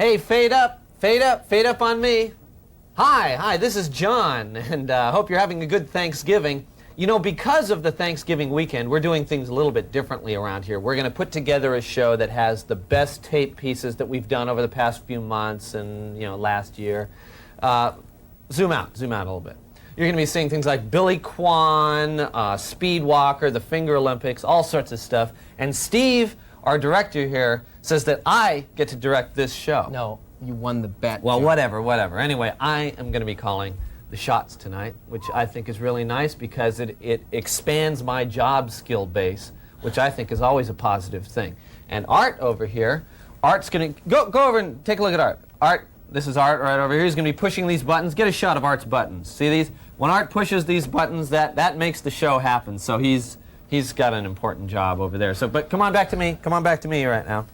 Hey, fade up on me. Hi, this is John, and hope you're having a good Thanksgiving. You know, because of the Thanksgiving weekend, we're doing things a little bit differently around here. We're going to put together a show that has the best tape pieces that we've done over the past few months and, last year. Zoom out a little bit. You're going to be seeing things like Billy Kwan, Speed Walker, the Finger Olympics, all sorts of stuff. And Steve, our director here, says that I get to direct this show. No, you won the bet. Well, whatever. Anyway, I am going to be calling the shots tonight, which I think is really nice because it expands my job skill base, which I think is always a positive thing. And Art over here, Art's going to... Go over and take a look at Art. Art, this is Art right over here. He's going to be pushing these buttons. Get a shot of Art's buttons. See these? When Art pushes these buttons, that makes the show happen. So he's got an important job over there. But come on back to me. Come on back to me right now.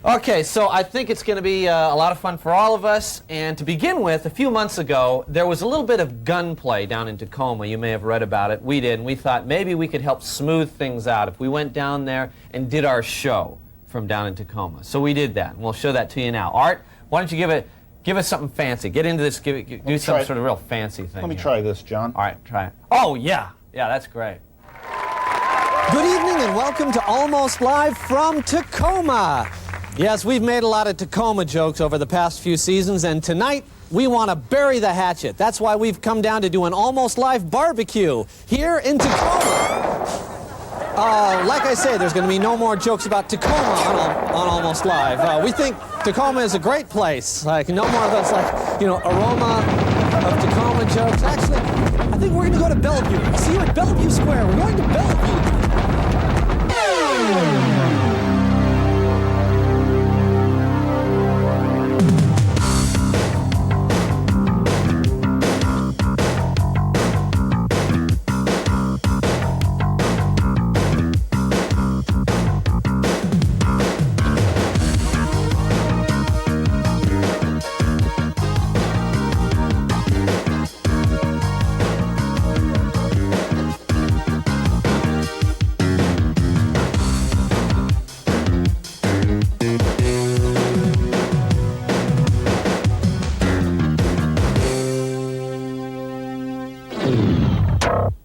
Okay, so I think it's going to be a lot of fun for all of us. And to begin with, a few months ago, there was a little bit of gunplay down in Tacoma. You may have read about it. We did, and we thought maybe we could help smooth things out if we went down there and did our show from down in Tacoma. So we did that, and we'll show that to you now. Art, why don't you give us something fancy. Get into this, do some sort of real fancy thing. Let me try this, John. All right, try it. Oh, yeah, that's great. Good evening and welcome to Almost Live from Tacoma. Yes, we've made a lot of Tacoma jokes over the past few seasons, and tonight we want to bury the hatchet. That's why we've come down to do an Almost Live barbecue here in Tacoma. Like I say, there's going to be no more jokes about Tacoma on Almost Live. We think Tacoma is a great place. Like, no more of those, aroma of Tacoma jokes. Actually, I think we're going to go to Bellevue. I'll see you at Bellevue Square. We're going to Bellevue.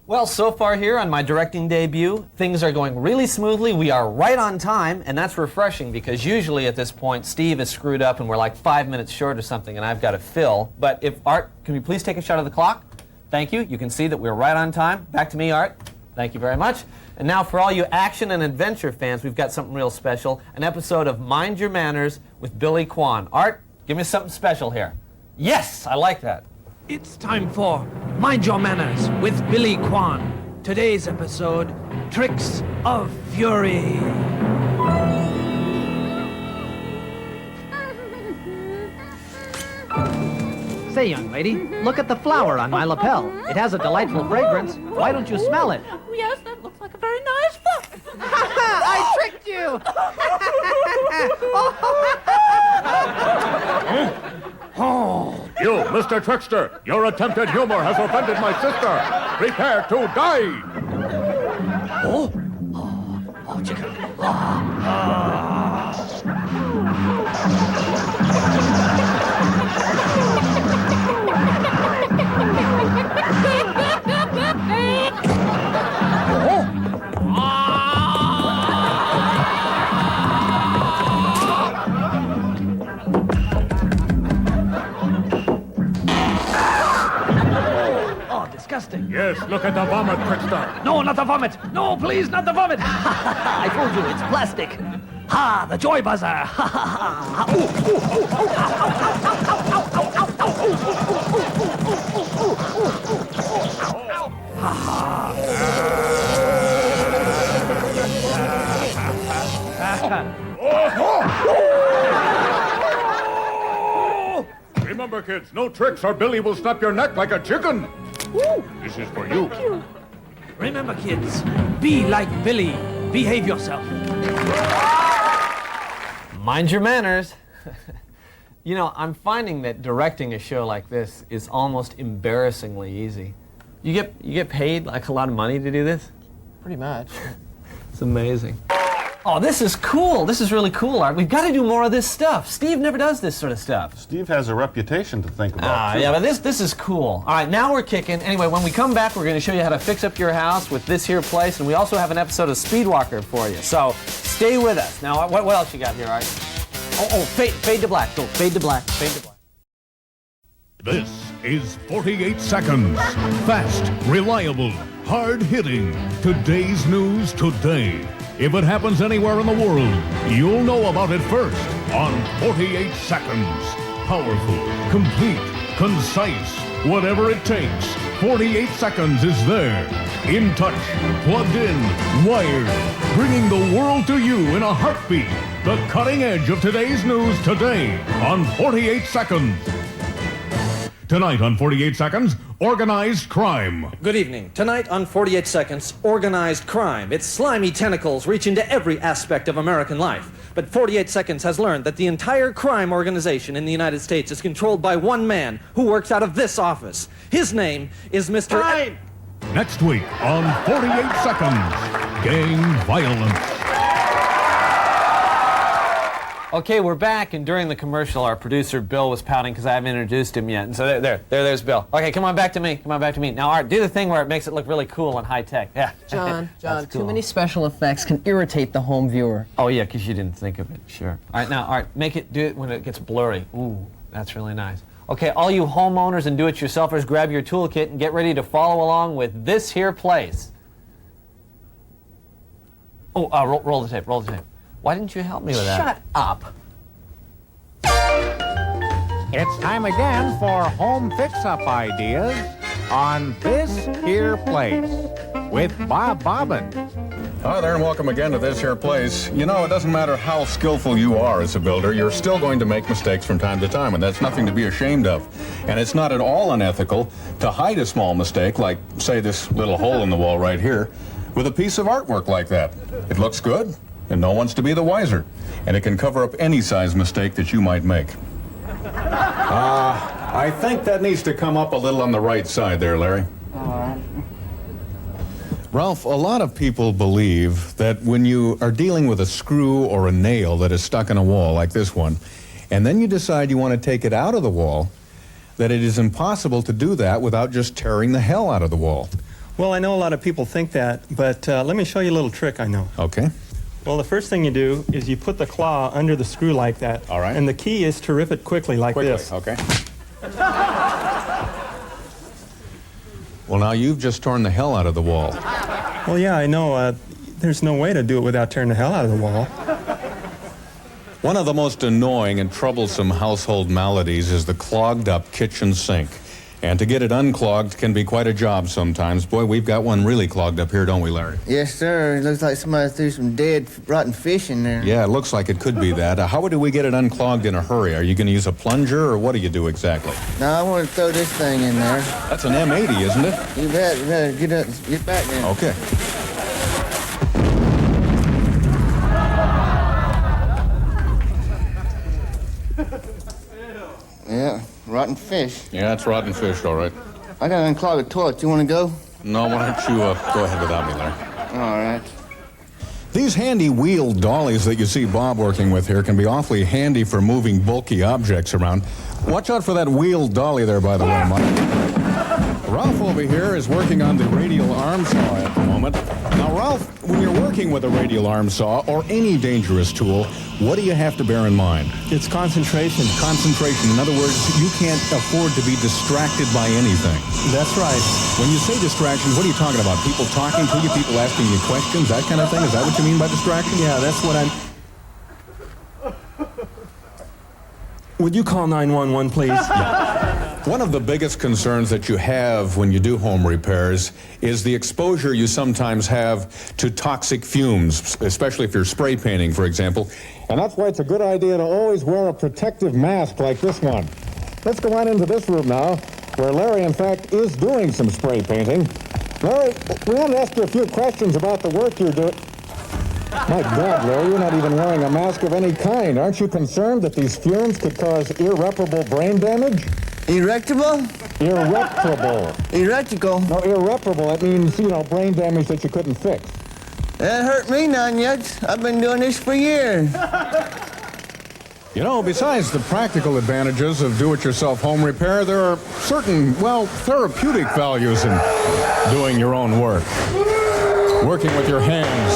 Well, so far here on my directing debut, things are going really smoothly. We are right on time, and that's refreshing because usually at this point, Steve is screwed up and we're like 5 minutes short or something, and I've got to fill. But if Art, can we please take a shot of the clock? Thank you. You can see that we're right on time. Back to me, Art. Thank you very much. And now for all you action and adventure fans, we've got something real special, an episode of Mind Your Manners with Billy Kwan. Art, give me something special here. Yes, I like that. It's time for Mind Your Manners with Billy Kwan. Today's episode, Tricks of Fury. Say, young lady, look at the flower on my lapel. It has a delightful fragrance. Why don't you smell it? Yes, that looks like a very nice book. I tricked you! Oh, you, Mr. Trickster, your attempted humor has offended my sister. Prepare to die. Oh, chicken. Disgusting. Yes, look at the vomit, Trickster. No, not the vomit. No, please, not the vomit. I told you, it's plastic. Ha, the joy buzzer. Ha, ha, ha. Remember, kids, no tricks or Billy will snap your neck like a chicken. This is for you. Remember, kids, be like Billy. Behave yourself. Mind your manners. You know, I'm finding that directing a show like this is almost embarrassingly easy. You get paid like a lot of money to do this? Pretty much. It's amazing. Oh, this is cool. This is really cool, Art. We've got to do more of this stuff. Steve never does this sort of stuff. Steve has a reputation to think about. Yeah, but this is cool. All right, now we're kicking. Anyway, when we come back, we're going to show you how to fix up your house with this here place, and we also have an episode of Speedwalker for you. So stay with us. Now, what else you got here, Art? Fade to black. Go, fade to black. Fade to black. This is 48 Seconds. Fast, reliable, hard-hitting. Today's news today. If it happens anywhere in the world, you'll know about it first on 48 Seconds. Powerful, complete, concise, whatever it takes. 48 Seconds is there. In touch, plugged in, wired, bringing the world to you in a heartbeat. The cutting edge of today's news today on 48 Seconds. Tonight on 48 Seconds, organized crime. Good evening. Tonight on 48 Seconds, organized crime. Its slimy tentacles reach into every aspect of American life. But 48 Seconds has learned that the entire crime organization in the United States is controlled by one man who works out of this office. His name is Mr. Time. Next week on 48 Seconds, gang violence. Okay, we're back, and during the commercial, our producer, Bill, was pouting because I haven't introduced him yet. And so there's Bill. Okay, come on back to me. Come on back to me. Now, Art, do the thing where it makes it look really cool and high-tech. Yeah. John, That's cool. too many special effects can irritate the home viewer. Oh, yeah, because you didn't think of it. Sure. All right, now, Art, do it when it gets blurry. Ooh, that's really nice. Okay, all you homeowners and do-it-yourselfers, grab your toolkit and get ready to follow along with this here place. Oh, roll the tape, roll the tape. Why didn't you help me with that? Shut up. It's time again for home fix-up ideas on This Here Place with Bob Bobbin. Hi there, and welcome again to This Here Place. You know, it doesn't matter how skillful you are as a builder, you're still going to make mistakes from time to time, and that's nothing to be ashamed of. And it's not at all unethical to hide a small mistake, like, say, this little hole in the wall right here, with a piece of artwork like that. It looks good, and no one's to be the wiser. And it can cover up any size mistake that you might make. I think that needs to come up a little on the right side there, Larry. Ralph, a lot of people believe that when you are dealing with a screw or a nail that is stuck in a wall like this one, and then you decide you want to take it out of the wall, that it is impossible to do that without just tearing the hell out of the wall. Well, I know a lot of people think that, but let me show you a little trick I know. Okay. Well, the first thing you do is you put the claw under the screw like that. All right. And the key is to rip it quickly like this. Okay. Well, now you've just torn the hell out of the wall. Well, yeah, I know. There's no way to do it without tearing the hell out of the wall. One of the most annoying and troublesome household maladies is the clogged up kitchen sink. And to get it unclogged can be quite a job sometimes. Boy, we've got one really clogged up here, don't we, Larry? Yes, sir. It looks like somebody threw some dead, rotten fish in there. Yeah, it looks like it could be that. How do we get it unclogged in a hurry? Are you going to use a plunger, or what do you do exactly? No, I want to throw this thing in there. That's an M80, isn't it? You bet. You better get up, get back there. Okay. Yeah, rotten fish. Yeah, it's rotten fish, all right. I got to unclog the toilet. You want to go? No, why don't you go ahead without me, Larry? All right. These handy wheel dollies that you see Bob working with here can be awfully handy for moving bulky objects around. Watch out for that wheel dolly there, by the way, Mike. Ralph over here is working on the radial arm saw at the moment. Now, Ralph, when you're working with a radial arm saw or any dangerous tool, what do you have to bear in mind? It's concentration. Concentration. In other words, you can't afford to be distracted by anything. That's right. When you say distractions, what are you talking about? People talking to you, people asking you questions, that kind of thing? Is that what you mean by distraction? Yeah, that's what I'm... Would you call 911, please? One of the biggest concerns that you have when you do home repairs is the exposure you sometimes have to toxic fumes, especially if you're spray painting, for example. And that's why it's a good idea to always wear a protective mask like this one. Let's go on into this room now, where Larry, in fact, is doing some spray painting. Larry, we want to ask you a few questions about the work you're doing. My God, Larry, you're not even wearing a mask of any kind. Aren't you concerned that these fumes could cause irreparable brain damage? Irreparable? Irreparable. Electrical? No, irreparable. That means, brain damage that you couldn't fix. That hurt me none yet. I've been doing this for years. You know, besides the practical advantages of do-it-yourself home repair, there are certain, well, therapeutic values in doing your own work. Working with your hands.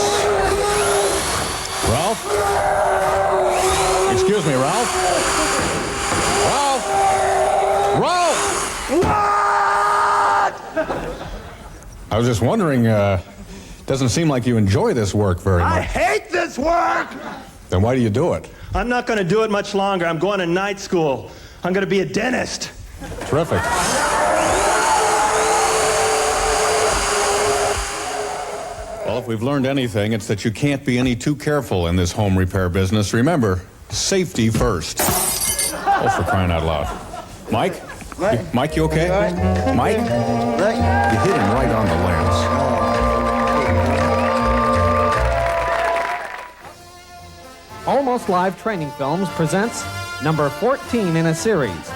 Ralph? Excuse me, Ralph? Ralph? Ralph! I was just wondering, doesn't seem like you enjoy this work very much. I hate this work! Then why do you do it? I'm not going to do it much longer. I'm going to night school. I'm going to be a dentist. Terrific. Well, if we've learned anything, it's that you can't be any too careful in this home repair business. Remember, safety first. Oh, for crying out loud. Mike? Mike, you okay? Mike? You hit him right on the lens. Almost Live Training Films presents number 14 in a series,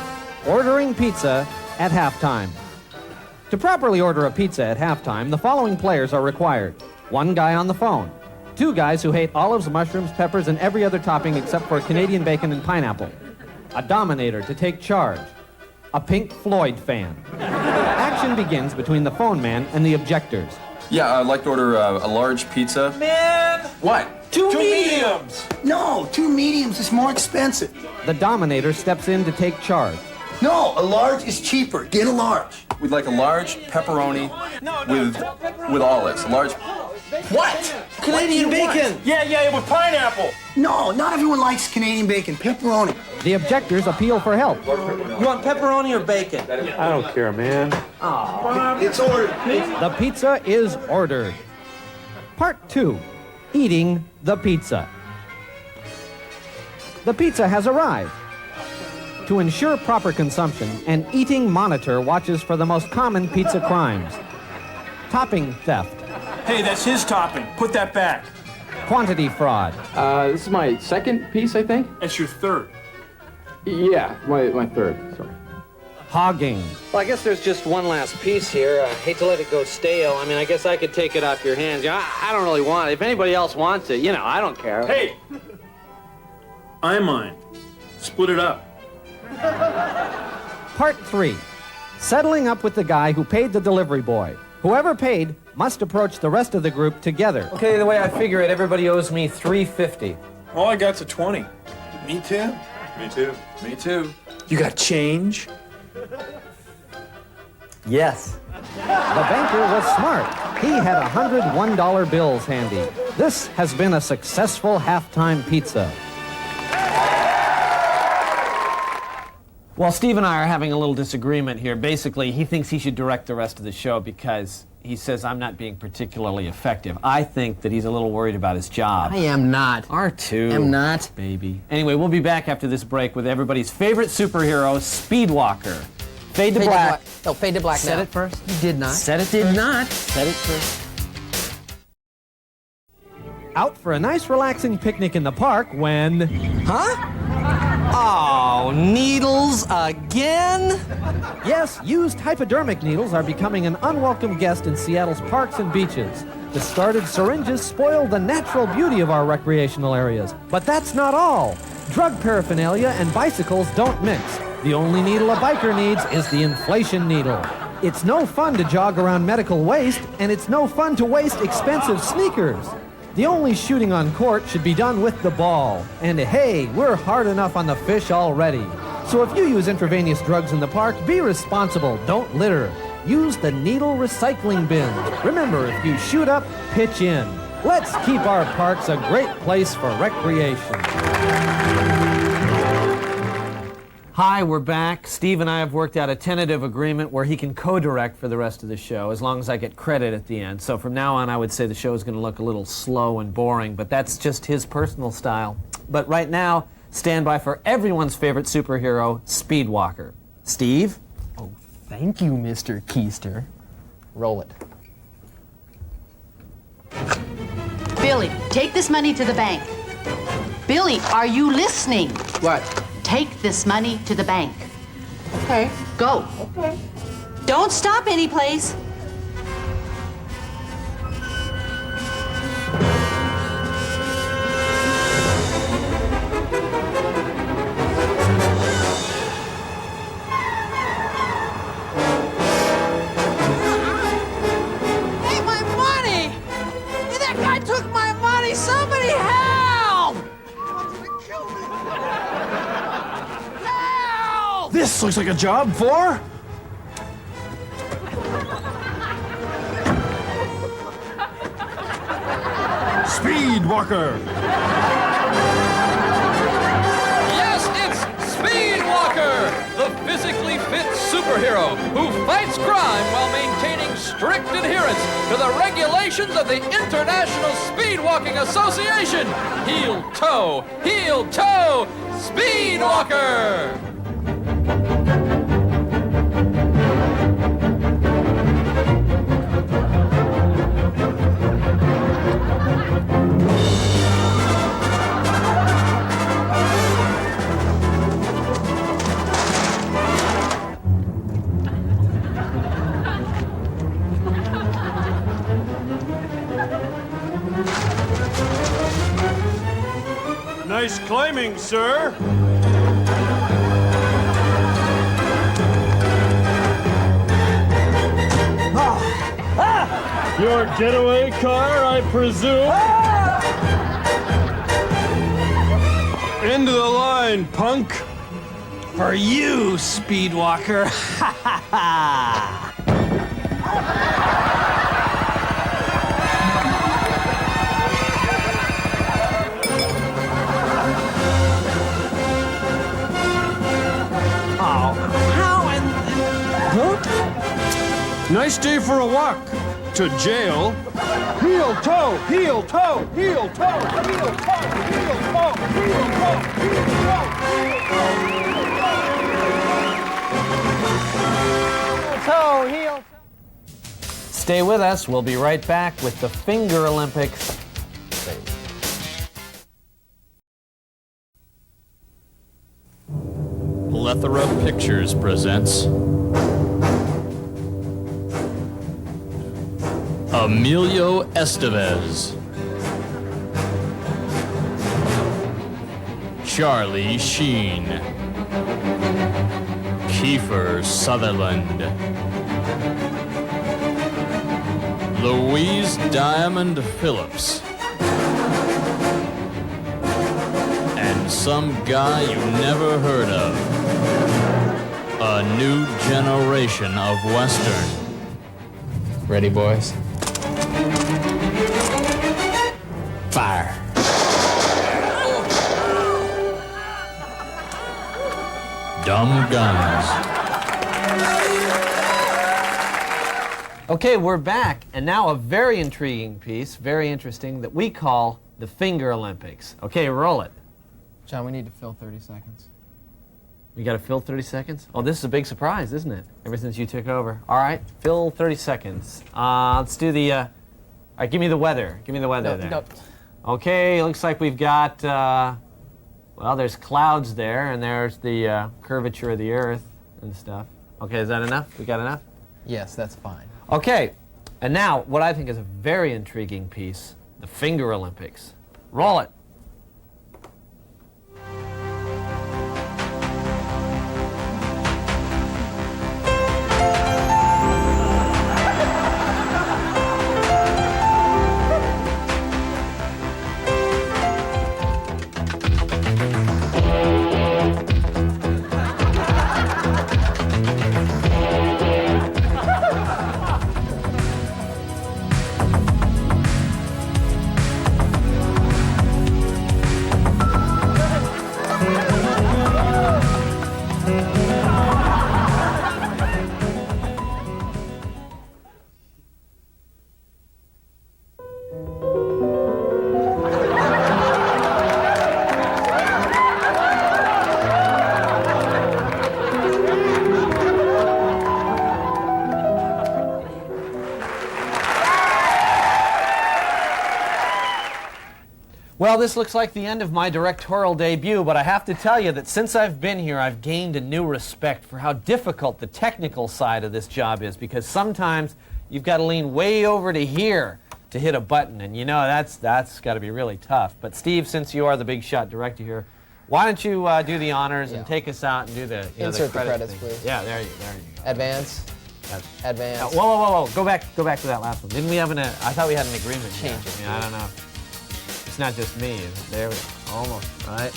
Ordering Pizza at Halftime. To properly order a pizza at halftime, the following players are required. One guy on the phone, two guys who hate olives, mushrooms, peppers, and every other topping except for Canadian bacon and pineapple, a dominator to take charge, a Pink Floyd fan. Action begins between the phone man and the objectors. Yeah, I'd like to order a large pizza. Man! What? Two mediums! No, 2 mediums is more expensive. The dominator steps in to take charge. No, a large is cheaper. Get a large. We'd like a large pepperoni with olives. Large. What? Canadian bacon! Yeah, with pineapple. No, not everyone likes Canadian bacon. Pepperoni. The objectors appeal for help. You want pepperoni or bacon? I don't care, man. It's ordered. The pizza is ordered. Part 2, eating the pizza. The pizza has arrived. To ensure proper consumption, an eating monitor watches for the most common pizza crimes. Topping theft, Hey, that's his topping. Put that back. quantity fraud, This is my second piece, I think. That's your third. Yeah, my third. Sorry. hogging, Well, I guess there's just one last piece here. I hate to let it go stale. I mean, I guess I could take it off your hands. I don't really want it. If anybody else wants it, I don't care. Hey! I'm mine. Split it up. Part 3, settling up with the guy who paid the delivery boy. Whoever paid must approach the rest of the group together. Okay, the way I figure it, everybody owes me $3.50. All I got's a 20. Me too. Me too. Me too. You got change? Yes. The banker was smart. He had $101 bills handy. This has been a successful halftime pizza. Well, Steve and I are having a little disagreement here. Basically, he thinks he should direct the rest of the show because he says I'm not being particularly effective. I think that he's a little worried about his job. I am not. R2. I'm not. Baby. Anyway, we'll be back after this break with everybody's favorite superhero, Speedwalker. Fade to black. No, fade to black Said now. it first? You did not. Said it Did first? not. Said it first. Out for a nice relaxing picnic in the park when... Huh? Oh, needles again? Yes, used hypodermic needles are becoming an unwelcome guest in Seattle's parks and beaches. Discarded syringes spoil the natural beauty of our recreational areas. But that's not all. Drug paraphernalia and bicycles don't mix. The only needle a biker needs is the inflation needle. It's no fun to jog around medical waste, and it's no fun to waste expensive sneakers. The only shooting on court should be done with the ball. And hey, we're hard enough on the fish already. So if you use intravenous drugs in the park, be responsible, don't litter. Use the needle recycling bins. Remember, if you shoot up, pitch in. Let's keep our parks a great place for recreation. Hi, we're back. Steve and I have worked out a tentative agreement where he can co-direct for the rest of the show, as long as I get credit at the end. So from now on, I would say the show is going to look a little slow and boring, but that's just his personal style. But right now, stand by for everyone's favorite superhero, Speedwalker. Steve? Oh, thank you, Mr. Keister. Roll it. Billy, take this money to the bank. Billy, are you listening? What? Take this money to the bank. Okay. Go. Okay. Don't stop any place. This looks like a job for... Speed Walker! Yes, it's Speed Walker, the physically fit superhero who fights crime while maintaining strict adherence to the regulations of the International Speed Walking Association. Heel toe, Speed Walker! Nice climbing, sir. Your getaway car, I presume? End of the line, punk. For you, Speedwalker. Ha ha ha! Nice day for a walk. To jail. Heel toe, heel toe, heel toe, heel toe, heel toe, heel toe, heel toe. Heel toe. Stay with us. We'll be right back with the Finger Olympics. Plethora Pictures presents Emilio Estevez, Charlie Sheen, Kiefer Sutherland, Louise Diamond Phillips, and some guy you never heard of. A new generation of Western. Ready, boys? Fire. Dumb Guns. Okay, we're back, and now a very intriguing piece, very interesting, that we call the Finger Olympics. Okay, roll it. John, we need to fill 30 seconds. We got to fill 30 seconds? Oh, this is a big surprise, isn't it? Ever since you took over. All right, fill 30 seconds. Let's do the, all right, give me the weather. Give me the weather there. No. Okay, looks like we've got, well, there's clouds there, and there's the curvature of the Earth and stuff. Okay, is that enough? We got enough? Yes, that's fine. Okay, and now what I think is a very intriguing piece, the Finger Olympics. Roll it. Well, this looks like the end of my directorial debut, but I have to tell you that since I've been here, I've gained a new respect for how difficult the technical side of this job is, because sometimes you've got to lean way over to here to hit a button, and you know that's got to be really tough. But Steve, since you are the big shot director here, why don't you do the honors and take us out and do the Insert the credits, thing. please. Yeah, there you go. Advance. Advance. Whoa! Go back to that last one. Didn't we have I thought we had an agreement. Change it. I don't know. It's not just me. There we go. Almost. All right.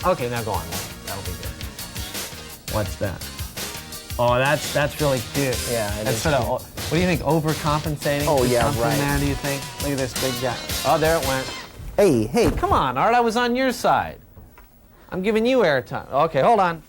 Okay, now go on. That'll be good. What's that? Oh, that's really cute. Yeah, it That's is sort of. cute. What do you think? Overcompensating? Oh, for yeah, something right. there, do you think? Look at this big guy. Oh, there it went. Hey, come on, Art. I was on your side. I'm giving you airtime. Okay, hold on.